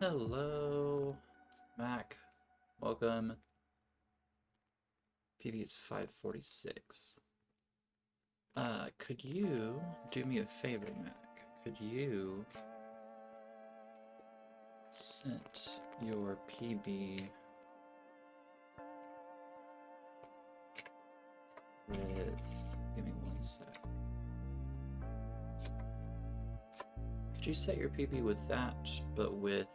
Hello, Mac. Welcome. PB is 546. Could you do me a favor, Mac? Could you set your PB with... Give me one sec. Could you set your PB with that, but with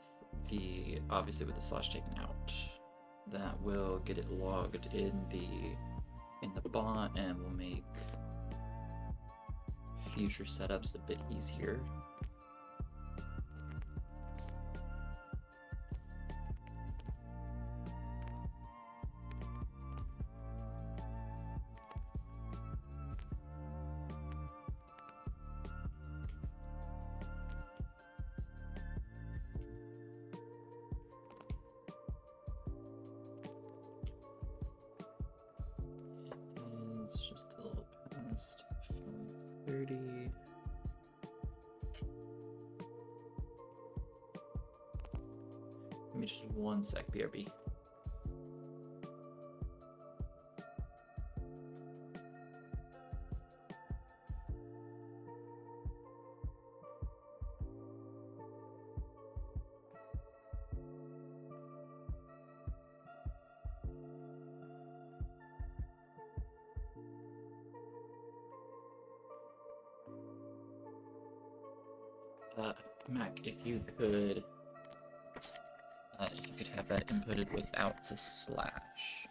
the... obviously with the slash taken out? That will get it logged in the bot and will make future setups a bit easier. It's just a little past 5:30. Give me just one sec, BRB. Mac, if you could have that inputted without the slash.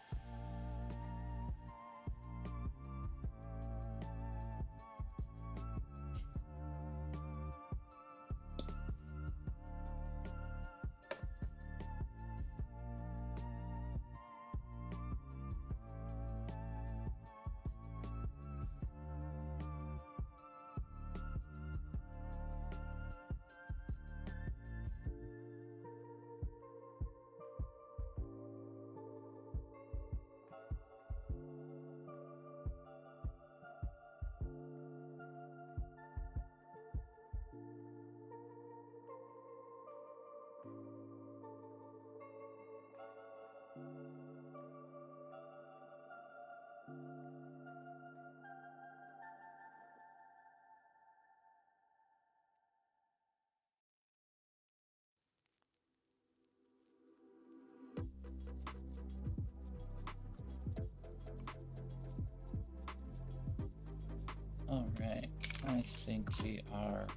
Alright, I think we are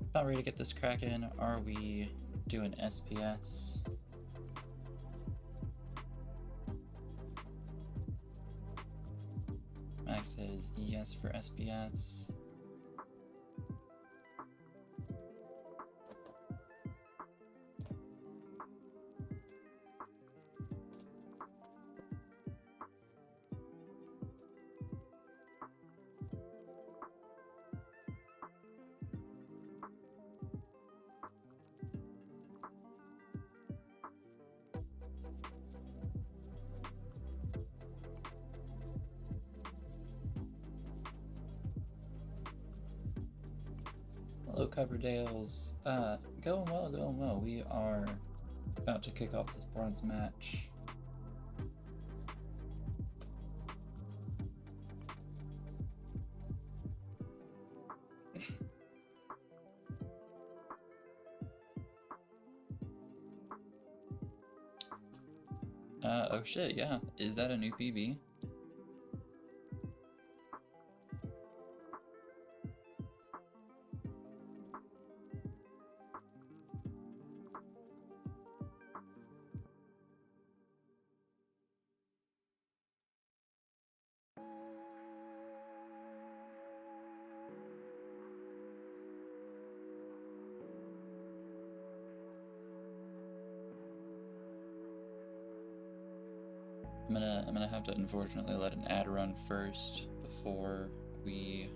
about ready to get this cracking. Are we doing SPS? Max says yes for SPS. Hello, Coverdales. Going well, going well. We are about to kick off this bronze match. Oh shit, yeah. Is that a new PB? I'm gonna have to unfortunately let an ad run first before we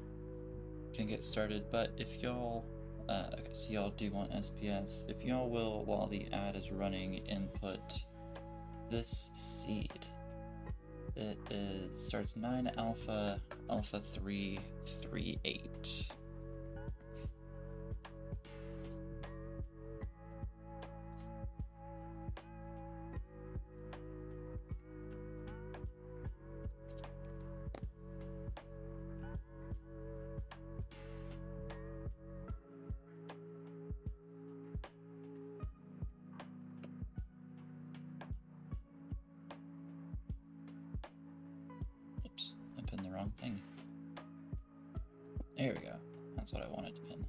can get started, but if y'all, okay, so y'all do want SPS, if y'all will, while the ad is running, input this seed. It starts 9 alpha, alpha 3, 3, 8. wrong thing. There we go. That's what I wanted to pin.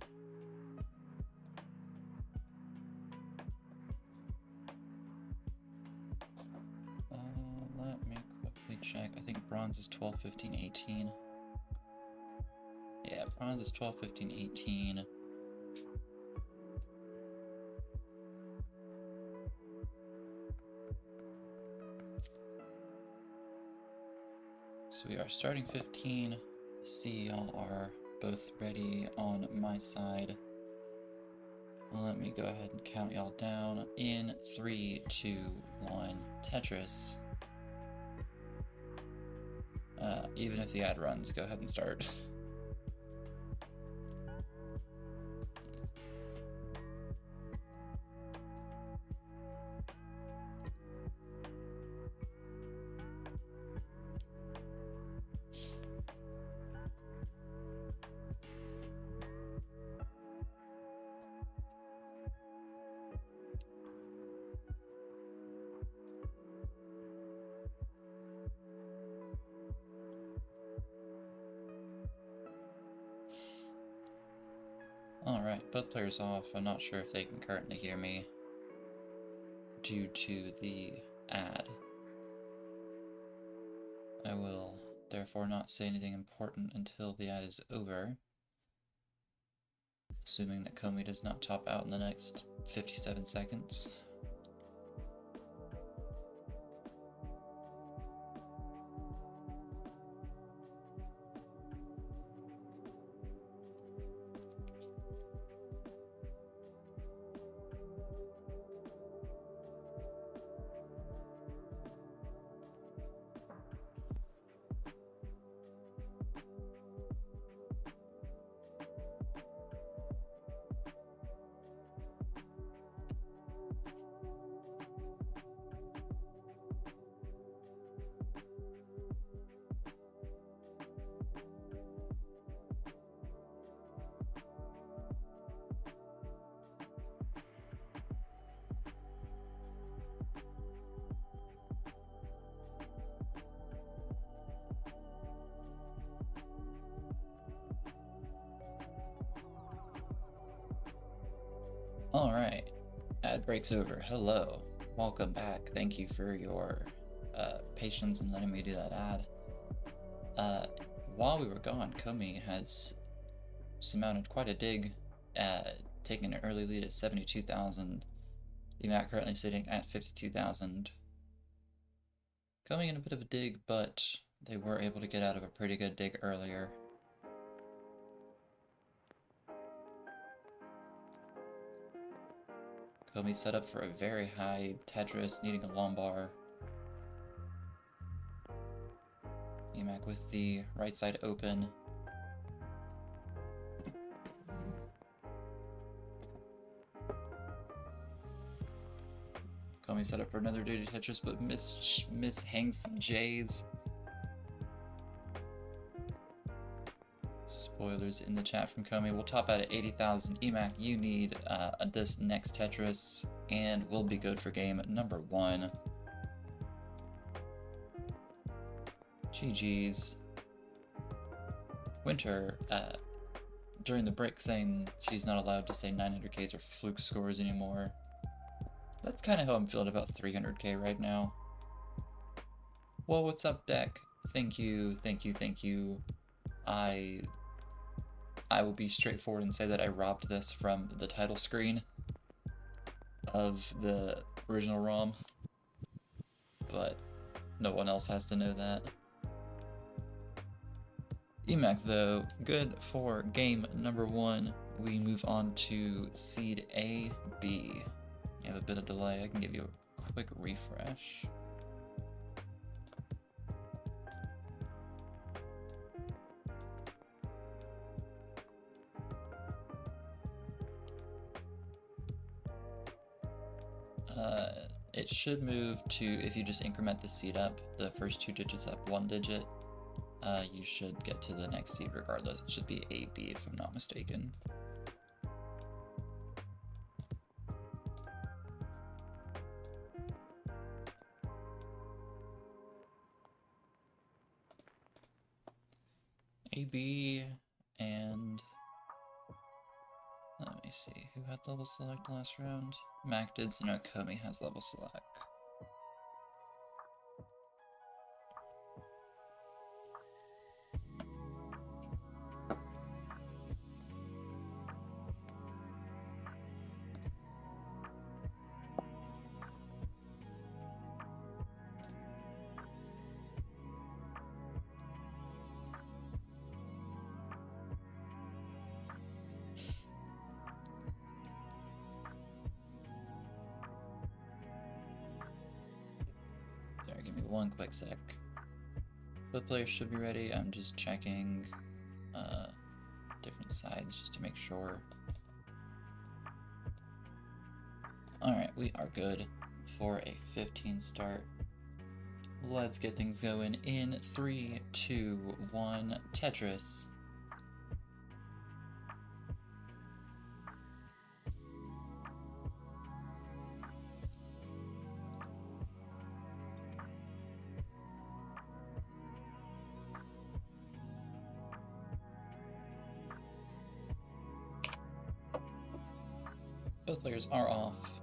Let me quickly check. I think bronze is 12, 15, 18. Yeah, bronze is 12, 15, 18. So we are starting 15. See, y'all are both ready on my side. Let me go ahead and count y'all down in 3, 2, 1. Tetris. Even if the ad runs, go ahead and start. Alright, both players off. I'm not sure if they can currently hear me due to the ad. I will therefore not say anything important until the ad is over, assuming that Komi does not top out in the next 57 seconds. Alright, ad breaks over. Hello, welcome back. Thank you for your patience in letting me do that ad. While we were gone, Komi has surmounted quite a dig, taking an early lead at 72,000. hiphyemac currently sitting at 52,000. Coming in a bit of a dig, but they were able to get out of a pretty good dig earlier. Komi set up for a very high Tetris, needing a long bar. hiphyemac with the right side open. Komi set up for another dirty Tetris, but miss hangs some J's. Spoilers in the chat from Komi. We'll top out at 80,000. hiphyemac, you need this next Tetris, and we'll be good for game number 1. GG's. Winter, during the break, saying she's not allowed to say 900Ks or fluke scores anymore. That's kind of how I'm feeling about 300K right now. Well, what's up, deck? Thank you, thank you, thank you. I will be straightforward and say that I robbed this from the title screen of the original ROM, but no one else has to know that. hiphyemac, though, good for game number 1. We move on to seed A, B. You have a bit of delay. I can give you a quick refresh. It should move to, if you just increment the seed up, the first 2 digits up 1 digit, you should get to the next seed regardless. It should be AB if I'm not mistaken. AB and let me see, who had level select last round? Mac did, so no, Komi has level select. Sorry, give me one quick sec. Both players should be ready. I'm just checking different sides just to make sure. Alright, we are good for a 15 start. Let's get things going in 3, 2, 1, Tetris. Both players are off.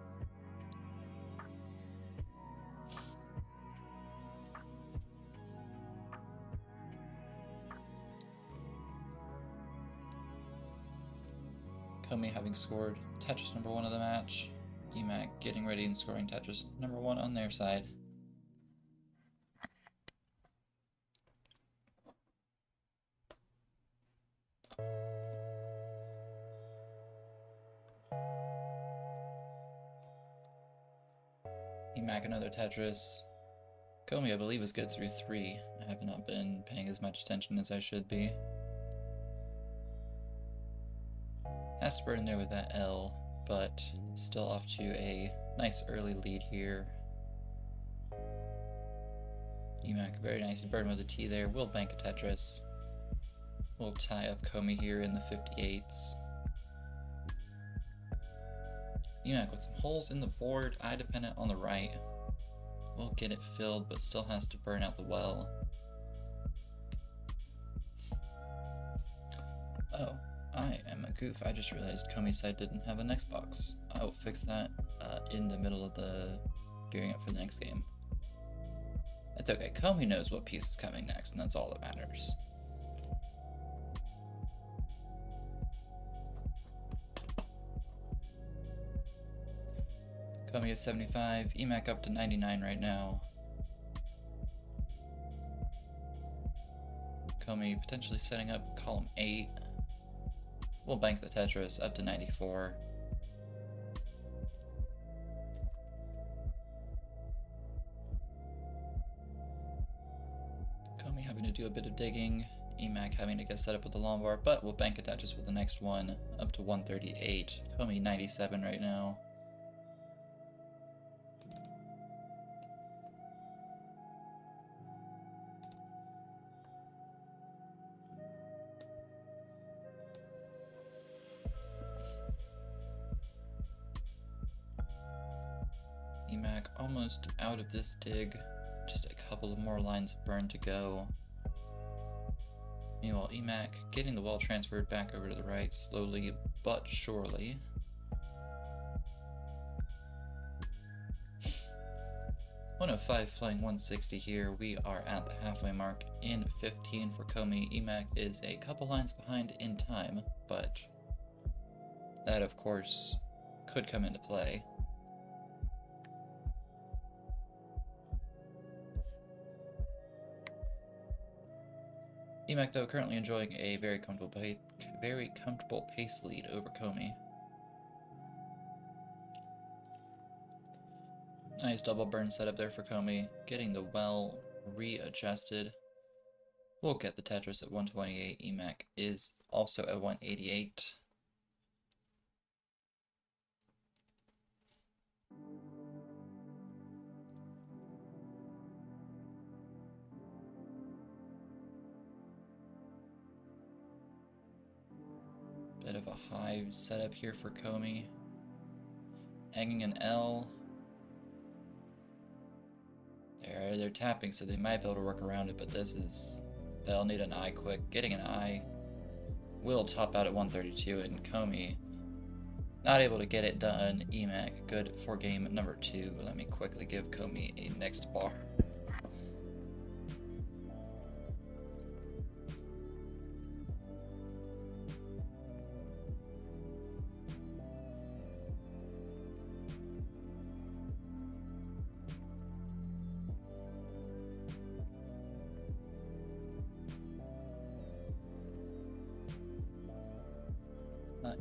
Komi having scored Tetris number 1 of the match. hiphyemac getting ready and scoring Tetris number 1 on their side. hiphyemac another Tetris. Komi, I believe, is good through 3. I have not been paying as much attention as I should be. Has to burn there with that L, but still off to a nice early lead here. hiphyemac, very nice burn with a T there. We'll bank a Tetris. We'll tie up Komi here in the 58s. hiphyemac with some holes in the board, eye dependent on the right. We'll get it filled, but still has to burn out the well. Oh, I am a goof. I just realized Komi's side didn't have a next box. I will fix that in the middle of the gearing up for the next game. That's okay. Komi knows what piece is coming next, and that's all that matters. Komi at 75, hiphyemac up to 99 right now. Komi potentially setting up column 8. We'll bank the Tetris up to 94. Komi having to do a bit of digging. hiphyemac having to get set up with the Lombard, but we'll bank a Tetris with the next one up to 138. Komi 97 right now. hiphyemac almost out of this dig. Just a couple of more lines of burn to go. Meanwhile, hiphyemac getting the wall transferred back over to the right slowly but surely. One of 5 playing 160 here. We are at the halfway mark in 15 for Komi. hiphyemac is a couple lines behind in time, but that of course could come into play. hiphyemac, though, currently enjoying a very comfortable pace lead over Komi. Nice double burn setup there for Komi, getting the well readjusted. We'll get the Tetris at 128. hiphyemac is also at 188. Bit of a high setup here for Komi. Hanging an L. They're tapping, so they might be able to work around it, but this is they'll need an eye quick. Getting an eye will top out at 132, and Komi not able to get it done. Emac good for game number 2. Let me quickly give Komi a next bar.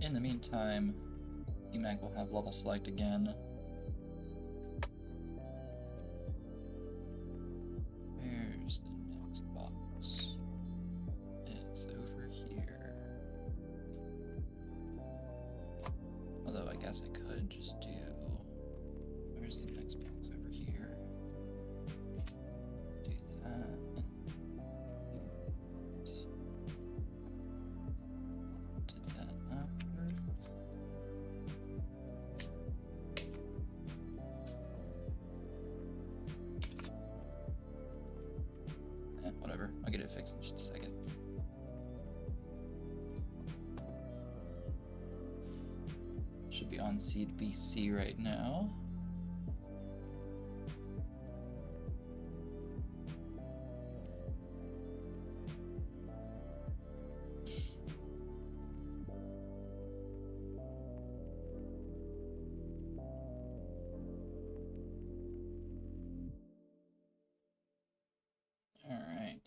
In the meantime, Emac will have level select again. Where's the next box? It's over here. Although I guess I could just do... Where's the next box? Over here. Do that. Did that not work? Whatever, I'll get it fixed in just a second. Should be on seed BC right now. Alright.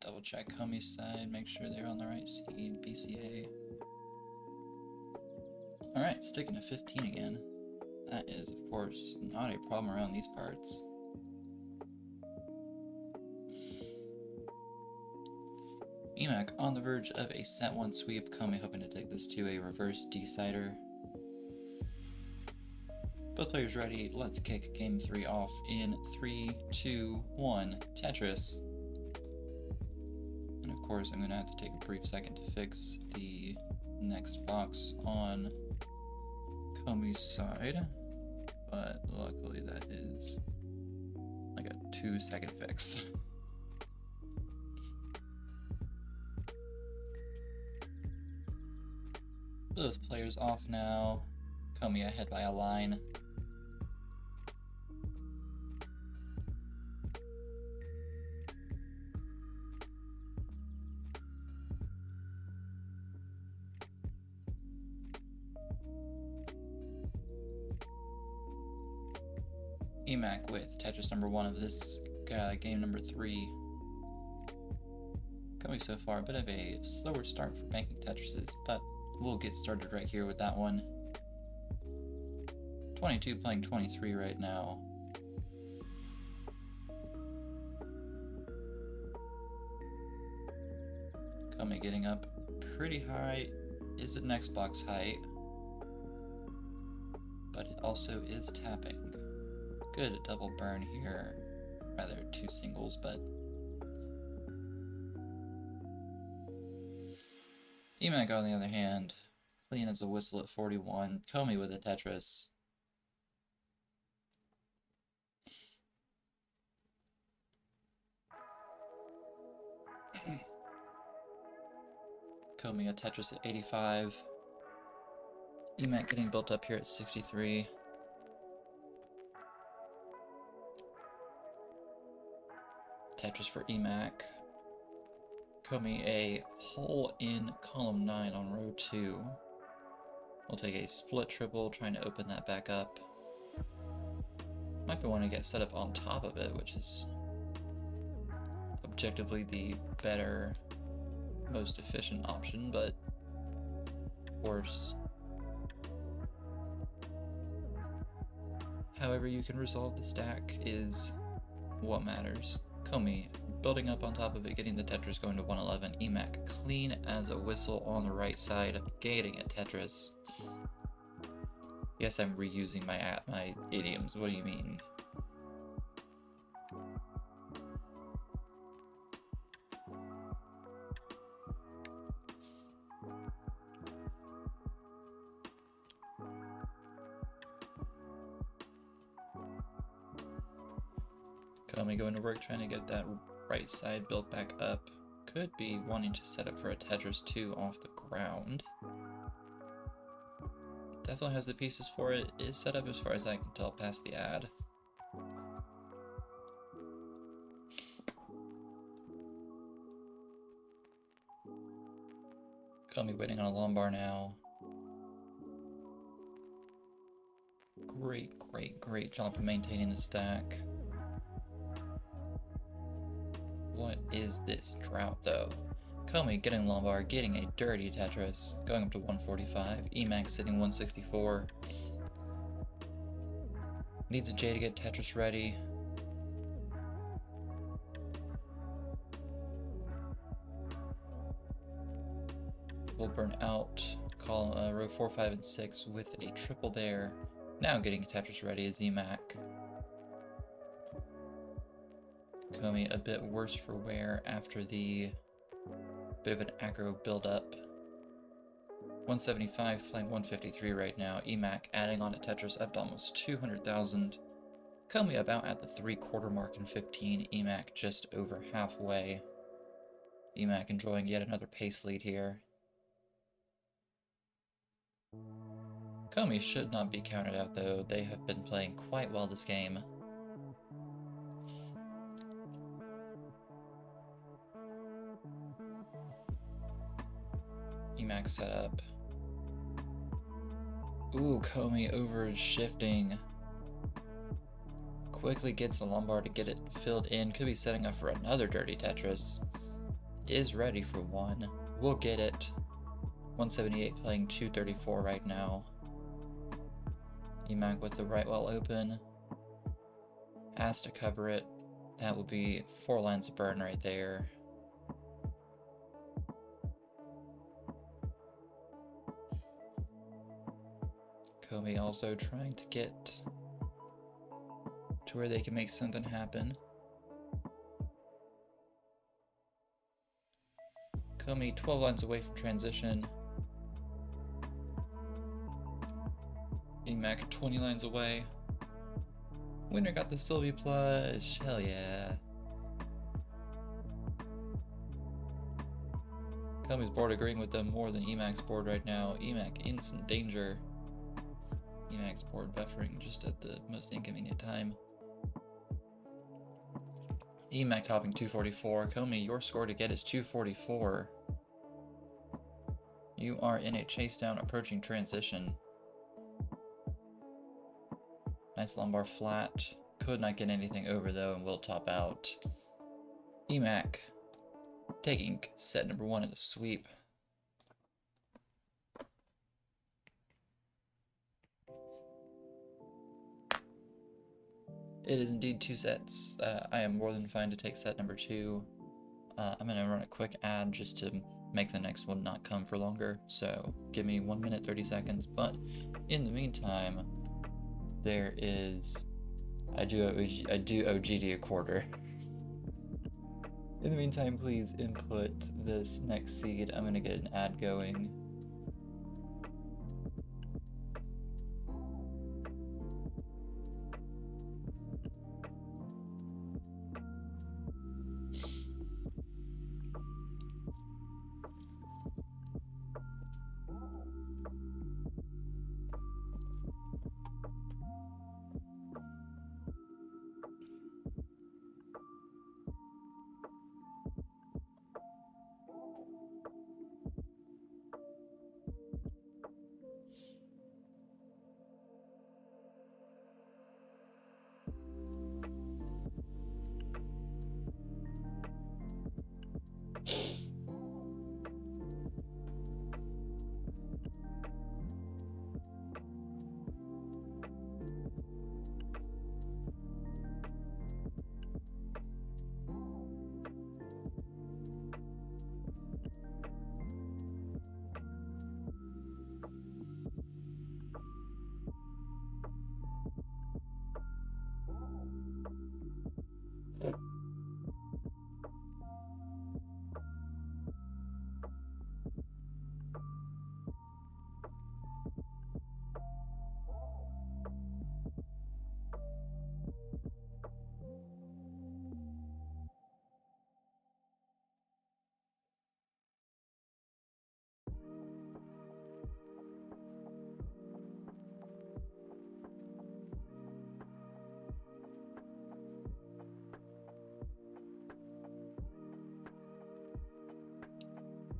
Double check Komi's side, make sure they're on the right seed, BCA. Alright, sticking to 15 again. That is, of course, not a problem around these parts. Emac on the verge of a set 1 sweep. Komi hoping to take this to a reverse decider. Both players ready. Let's kick game 3 off in 3, 2, 1. Tetris. And of course, I'm going to have to take a brief second to fix the next box on Komi's side. But luckily, that is like a 2-second fix. Both players off now. Komi ahead by a line. Emac with Tetris number 1 of this game number 3. Komi so far, a bit of a slower start for banking Tetrises, but we'll get started right here with that one. 22 playing 23 right now. Komi getting up pretty high. Is it next box height? But it also is tapping. Good double burn here. Rather 2 singles, but... Emac on the other hand, clean as a whistle at 41. Komi with a Tetris. Komi a Tetris at 85. Emac getting built up here at 63. Tetris for Emac. Komi a hole in column 9 on row 2. We'll take a split triple, trying to open that back up. Might be wanting to get set up on top of it, which is objectively the better, most efficient option, but of course, however you can resolve the stack is what matters. Komi building up on top of it, getting the Tetris going to 111. Emac clean as a whistle on the right side, gating at Tetris. Yes, I'm reusing my idioms. What do you mean? Komi going to work trying to get that Right side built back up. Could be wanting to set up for a Tetris 2 off the ground. Definitely has the pieces for it. Is set up as far as I can tell past the ad. Komi waiting on a Lombard now. Great job of maintaining the stack. What is this drought, though? Komi getting Lombard, getting a dirty Tetris, going up to 145. Emac sitting 164. Needs a J to get Tetris ready. Will burn out row 4, 5, and 6 with a triple there. Now getting Tetris ready is Emac. Komi a bit worse for wear after the bit of an aggro build-up. 175 playing 153 right now. Emac adding on to Tetris up to almost 200,000. Komi about at the 3/4 mark in 15. Emac just over halfway. Emac enjoying yet another pace lead here. Komi should not be counted out though. They have been playing quite well this game. Emac set up. Ooh, Komi over shifting. Quickly gets a Lombard to get it filled in. Could be setting up for another dirty Tetris. Is ready for one. We'll get it. 178 playing 234 right now. Emac with the right well open. Has to cover it. That will be 4 lines of burn right there. Komi also trying to get to where they can make something happen. Komi 12 lines away from transition. Emac 20 lines away. Winner got the Sylvie plush. Hell yeah. Komi's board agreeing with them more than Emac's board right now. Emac in some danger. Emac's board buffering just at the most inconvenient time. Emac topping 244. Komi, your score to get is 244. You are in a chase down approaching transition. Nice Lombard flat. Could not get anything over though and will top out. Emac taking set number 1 in a sweep. It is indeed 2 sets. I am more than fine to take set number 2. I'm going to run a quick ad just to make the next one not come for longer. So give me 1 minute 30 seconds. But in the meantime, there is... I do owe GD a quarter. In the meantime, please input this next seed. I'm going to get an ad going.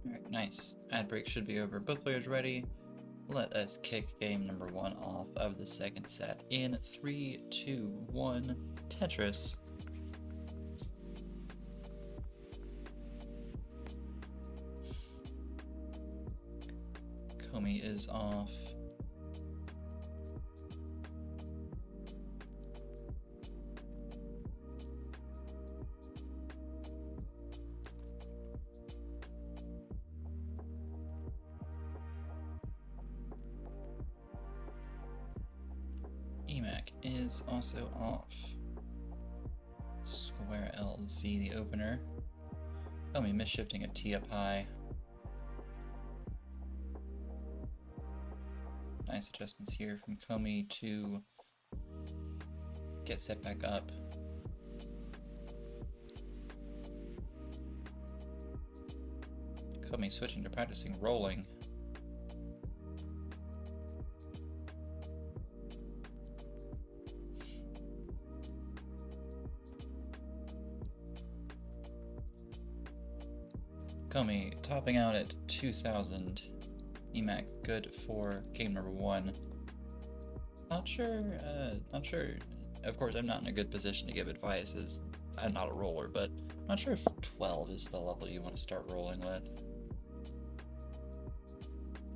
Alright, nice. Ad break should be over. Both players ready. Let us kick game number 1 off of the second set in 3, 2, 1, Tetris. Komi is off. Hiphyemac is also off. Square LZ, the opener. Komi misshifting a T up high. Nice adjustments here from Komi to get set back up. Komi switching to practicing rolling. Komi topping out at 2,000. Hiphyemac good for game number 1. Not sure. Of course, I'm not in a good position to give advice as I'm not a roller, but I'm not sure if 12 is the level you want to start rolling with.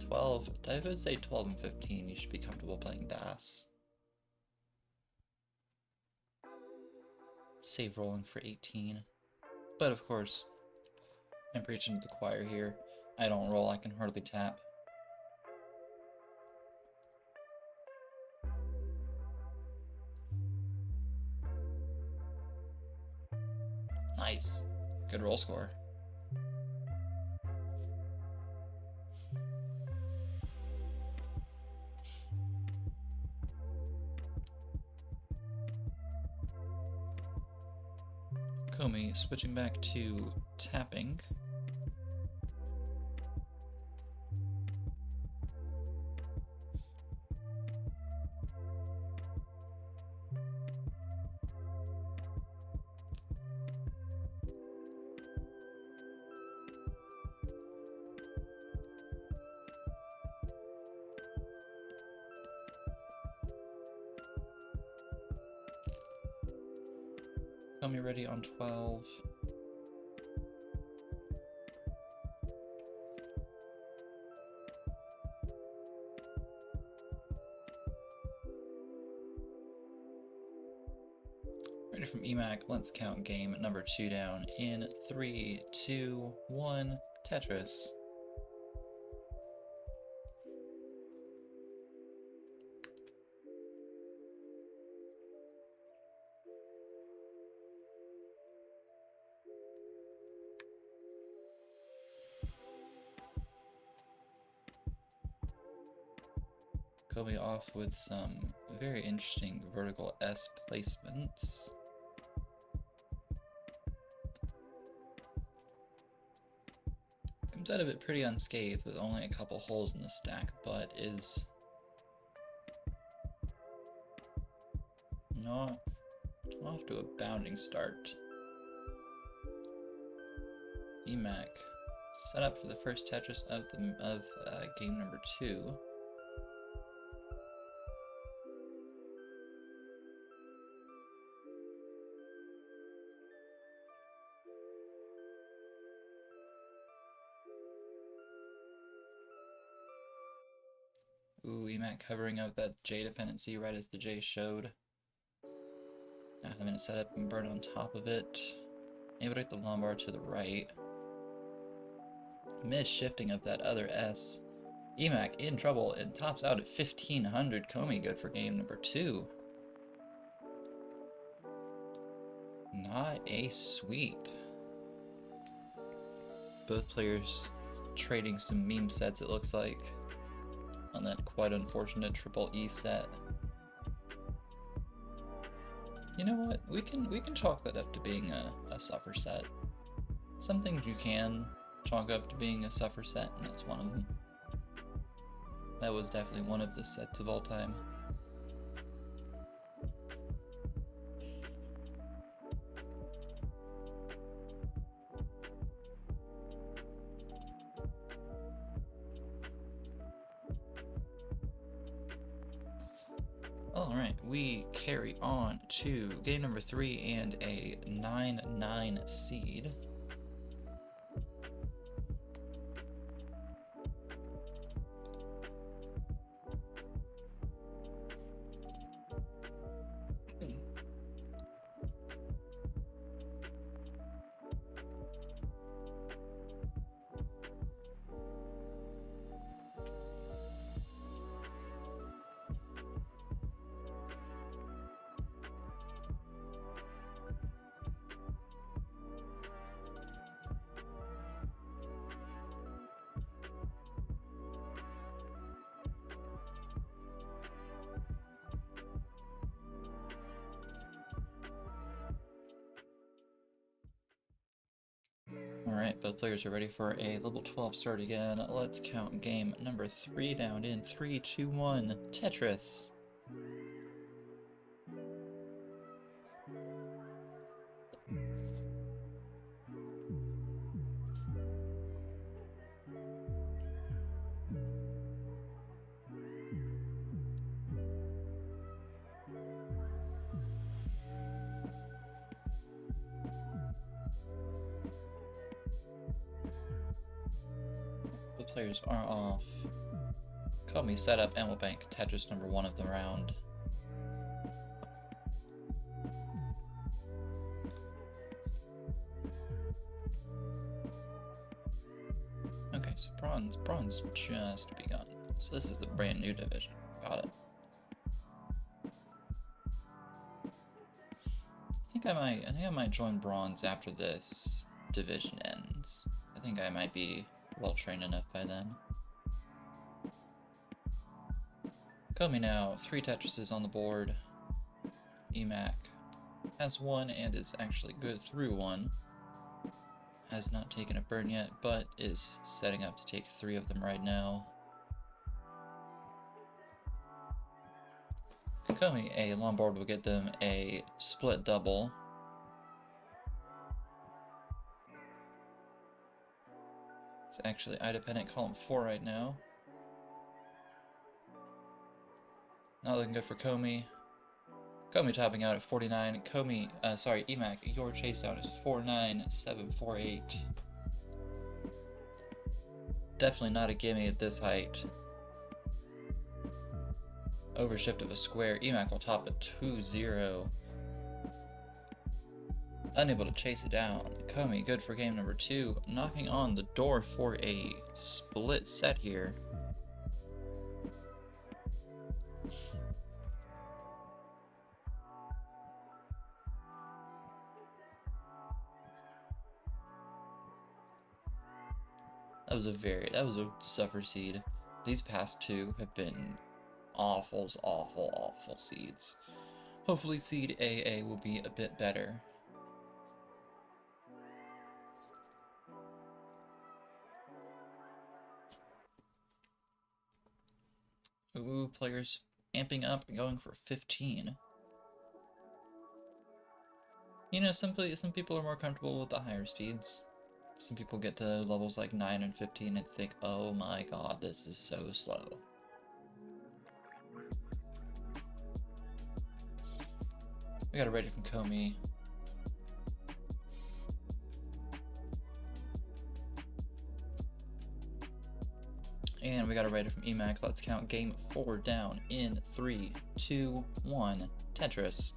12, I would say 12 and 15, you should be comfortable playing DAS. Save rolling for 18. But of course, I'm preaching to the choir here. I don't roll, I can hardly tap. Nice. Good roll score. Komi switching back to tapping. Komi ready on 12. Ready from Hiphyemac, let's count game number 2 down in 3, 2, 1, Tetris. Komi off with some very interesting vertical S placements. Comes out of it pretty unscathed with only a couple holes in the stack, but is not off to a bounding start. Hiphyemac set up for the first Tetris of game number 2. Ooh, Hiphyemac covering up that J dependency right as the J showed. Now having to set up and burn on top of it. Able to get the Lombard to the right. Miss shifting of that other S. Hiphyemac in trouble and tops out at 1,500. Komi good for game number 2. Not a sweep. Both players trading some meme sets, it looks like, on that quite unfortunate triple E set. You know what? We can chalk that up to being a suffer set. Some things you can chalk up to being a suffer set, and that's one of them. That was definitely one of the sets of all time. Alright, we carry on to game number 3 and a 9-9 seed. Alright, both players are ready for a level 12 start again. Let's count game number 3 down in 3, 2, 1. Tetris. The players are off. Komi set up and will bank Tetris number 1 of the round. Okay, so bronze just begun. So this is the brand new division. Got it. I think I might join bronze after this division ends. I think I might be well trained enough by then. Komi now, 3 Tetrises on the board. Hiphyemac has 1 and is actually good through 1. Has not taken a burn yet, but is setting up to take 3 of them right now. Komi, a long board will get them a split double. It's actually I-dependent column 4 right now. Not looking good for Komi. Komi topping out at 49. Hiphyemac, your chase down is 49748. Definitely not a gimme at this height. Overshift of a square. Hiphyemac will top at 2-0. Unable to chase it down. Komi, good for game number 2. Knocking on the door for a split set here. That was a suffer seed. These past 2 have been awful seeds. Hopefully seed AA will be a bit better. Ooh, players amping up and going for 15. You know, some people are more comfortable with the higher speeds. Some people get to levels like 9 and 15 and think, oh my god, this is so slow. We got it ready from Komi. And we got it ready from Hiphyemac. Let's count game 4 down in 3, 2, 1. Tetris.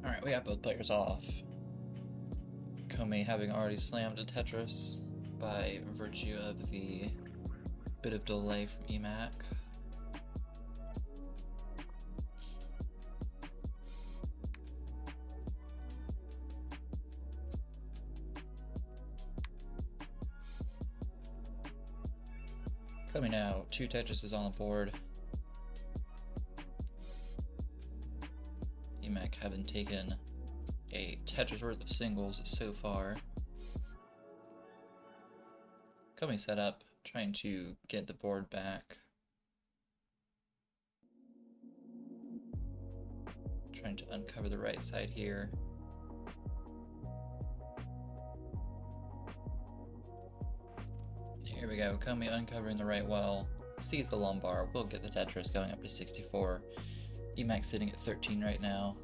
Alright, we got both players off. Komi having already slammed a Tetris by virtue of the bit of delay from Hiphyemac. Komi now, 2 Tetrises on the board. Hiphyemac having taken a Tetris worth of singles so far. Komi set up, trying to get the board back. Trying to uncover the right side here. Here we go, Komi uncovering the right well. Sees the lumbar, will get the Tetris going up to 64. Emac sitting at 13 right now.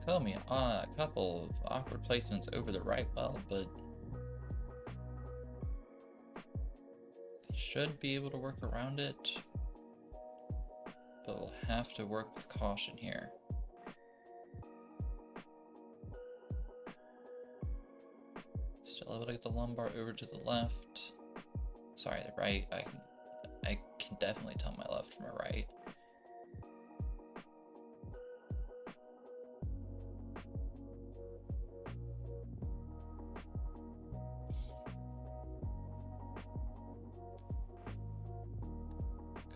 Komi, a couple of awkward placements over the right well, but they should be able to work around it. But we'll have to work with caution here. Still able to get the lumbar over to the left. Sorry, the right. I can definitely tell my left from my right.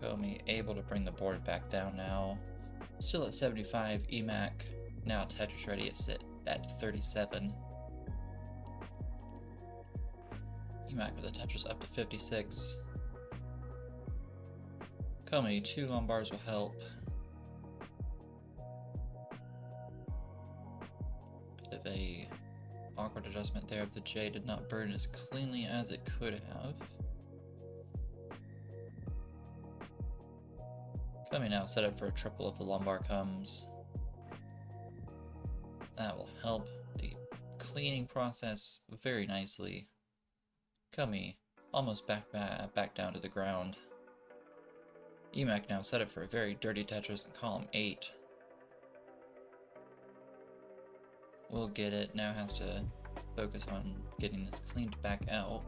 Komi able to bring the board back down now. Still at 75, Emac now Tetris ready at 37. Emac with the Tetris up to 56. Komi, 2 lumbars will help. Bit of a awkward adjustment there. The J did not burn as cleanly as it could have. Komi now set up for a triple if the lumbar comes. That will help the cleaning process very nicely. Komi almost back down to the ground. Emac now set up for a very dirty Tetris in column 8. Will get it, now has to focus on getting this cleaned back out.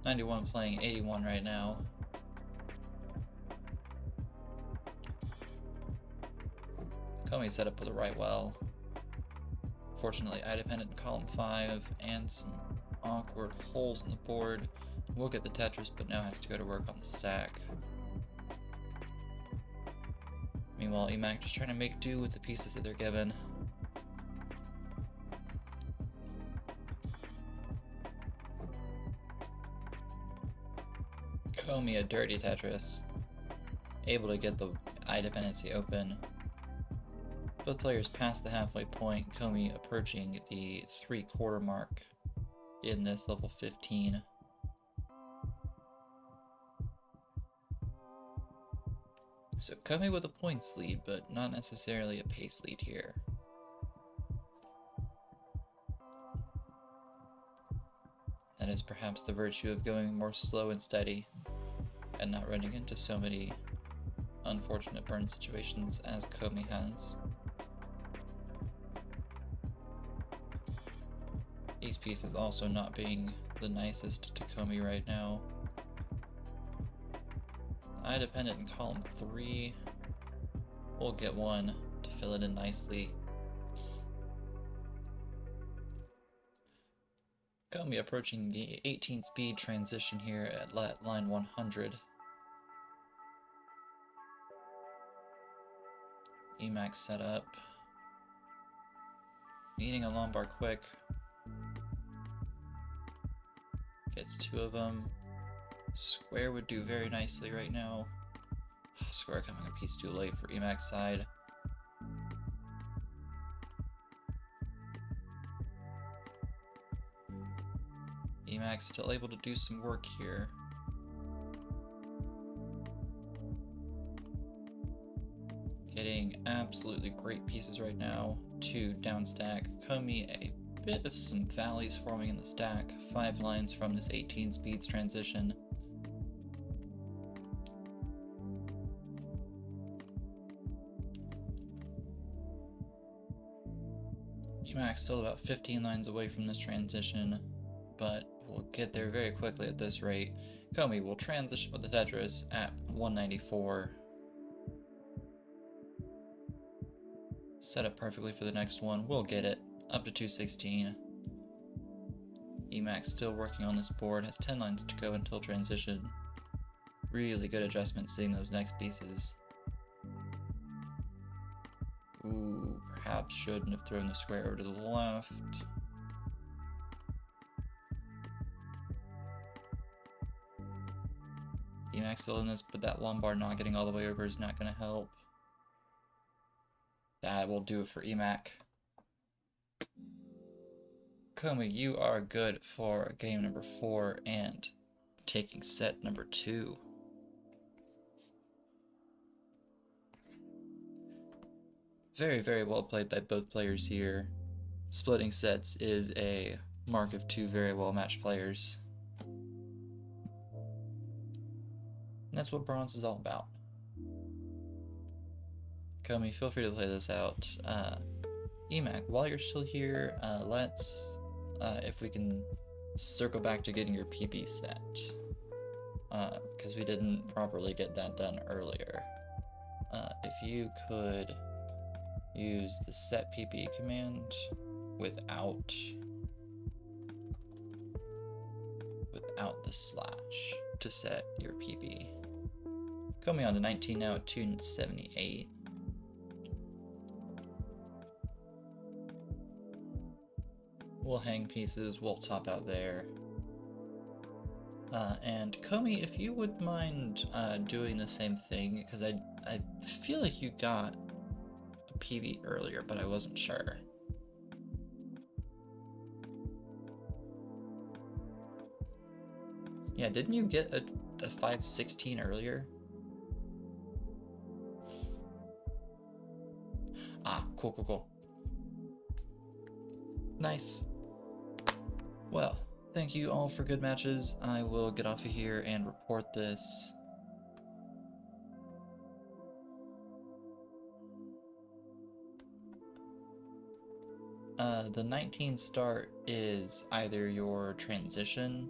91 playing 81 right now. Komi set up for the right well. Fortunately, I-dependent in column 5 and some awkward holes in the board. Will get the Tetris, but now has to go to work on the stack. Meanwhile, Emac just trying to make do with the pieces that they're given. Komi a dirty Tetris. Able to get the I-dependency open. Both players past the halfway point, Komi approaching the 3/4 mark in this level 15. So Komi with a points lead, but not necessarily a pace lead here. That is perhaps the virtue of going more slow and steady, and not running into so many unfortunate burn situations as Komi has. These pieces also not being the nicest to Komi right now. I-dependent in column 3. We'll get one to fill it in nicely. Komi approaching the 18 speed transition here at line 100. Emac set up. Needing a lumbar quick. Gets 2 of them. Square would do very nicely right now. Square coming a piece too late for Emac's side. Emac still able to do some work here. Getting absolutely great pieces right now. 2 down stack. Komi a bit of some valleys forming in the stack. 5 lines from this 18 speeds transition. Emac still about 15 lines away from this transition, but we'll get there very quickly at this rate. Komi will transition with the Tetris at 194. Set up perfectly for the next one. We'll get it up to 216. Emac still working on this board, has 10 lines to go until transition. Really good adjustment seeing those next pieces. Ooh, perhaps shouldn't have thrown the square over to the left. Emac still in this, but that Lombard not getting all the way over is not going to help. That will do it for Emac. Komi, you are good for game number 4 and taking set number 2. Very, very well played by both players here. Splitting sets is a mark of two very well matched players. And that's what bronze is all about. Komi, feel free to play this out. Emac, while you're still here, let's, if we can circle back to getting your PP set. Because we didn't properly get that done earlier. If you could use the set PP command without the slash to set your PP. Coming on to 19 now at 278. We'll hang pieces, we'll top out there. And Komi, if you would mind doing the same thing, because I feel like you got a PB earlier, but I wasn't sure. Yeah, didn't you get a 516 earlier? Ah, cool, cool, cool. Nice. Well, thank you all for good matches. I will get off of here and report this. The 19 start is either your transition,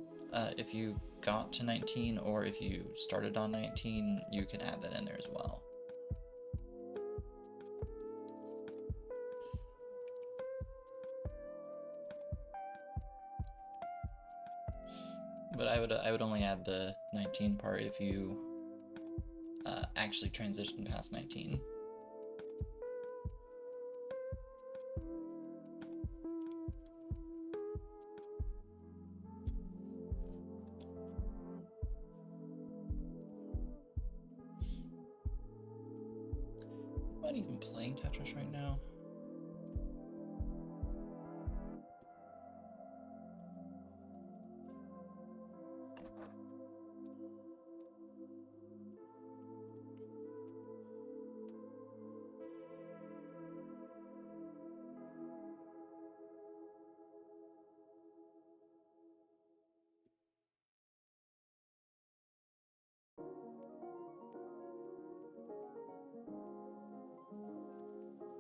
if you got to 19, or if you started on 19, you can add that in there as well. But I would only add the 19 part if you actually transitioned past 19. Am I even playing Tetris right now?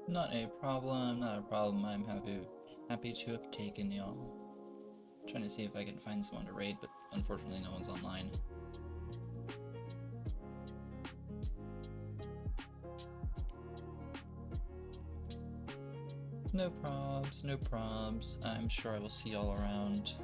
Not a problem, not a problem. I'm happy to have taken y'all. Trying to see if I can find someone to raid, but unfortunately no one's online. No probs, no probs. I'm sure I will see y'all around.